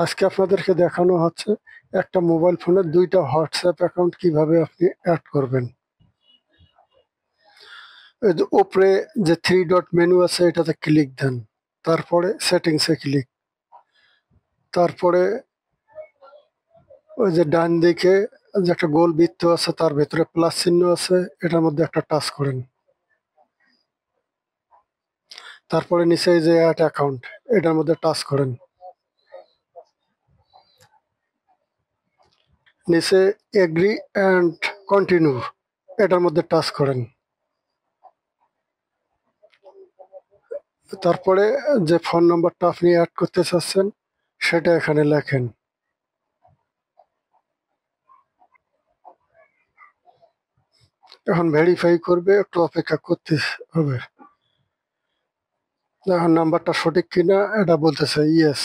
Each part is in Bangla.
আজকে আপনাদেরকে দেখানো হচ্ছে একটা মোবাইল ফোনে 2টা হোয়াটসঅ্যাপ অ্যাকাউন্ট কিভাবে আপনি অ্যাড করবেন। এই যে উপরে যে 3 ডট মেনু আছে এটাতে ক্লিক দেন, তারপরে সেটিংসে ক্লিক, তারপরে ওই যে ডান দিকে যে একটা গোল বৃত্ত আছে তার ভেতরে প্লাস চিহ্ন আছে, এটার মধ্যে একটা টাচ করেন। তারপরে নিচে এই যে অ্যাড অ্যাকাউন্ট, এটার মধ্যে টাচ করেন। নিচে এগ্রি অ্যান্ড কন্টিনিউ, এটার মধ্যে টাচ করেন। তারপরে যে ফোন নাম্বারটা আপনি অ্যাড করতে চাচ্ছেন সেটা এখানে লেখেন। এখন ভেরিফাই করবে, একটু অপেক্ষা করতে হবে। এখন নাম্বারটা সঠিক কিনা এটা বলতেছে ইয়েস।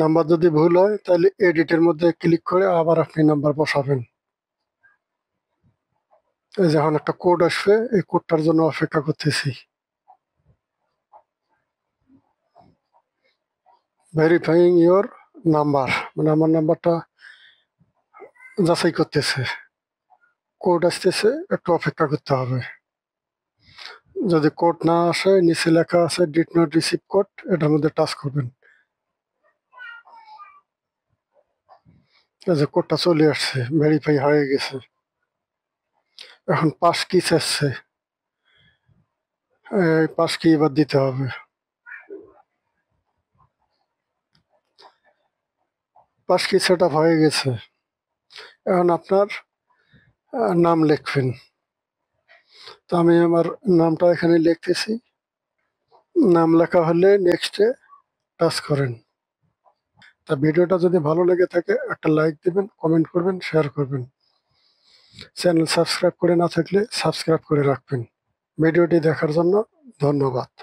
নাম্বার যদি ভুল হয় তাহলে এডিটের মধ্যে ক্লিক করে আবার আপনি নাম্বার বসাবেন। এই যখন একটা কোড আসবে, এই কোডটার জন্য অপেক্ষা করতেছি। ভেরিফাইং ইওর নাম্বার, মানে আমার নাম্বারটা যাচাই করতেছে। কোড আসতেছে, একটু অপেক্ষা করতে হবে। যদি কোড না আসে, নিচে লেখা আছে ডিড নট রিসিভ কোড, এটার মধ্যে টাচ করবেন। এই যে কোডটা চলে আসছে, ভেরিফাই হয়ে গেছে। এখন পাস কি চাচ্ছে, এই পাস কি এবার দিতে হবে। পাস কি সেট আপ হয়ে গেছে। এখন আপনার নাম লিখবেন। তো আমি আমার নামটা এখানে লিখতেছি। নাম লেখা হলে নেক্সটে টাচ করেন। তা ভিডিওটা যদি ভালো লেগে থাকে একটা লাইক দিবেন, কমেন্ট করবেন, শেয়ার করবেন। চ্যানেল সাবস্ক্রাইব করে না থাকলে সাবস্ক্রাইব করে রাখবেন। ভিডিওটি দেখার জন্য ধন্যবাদ।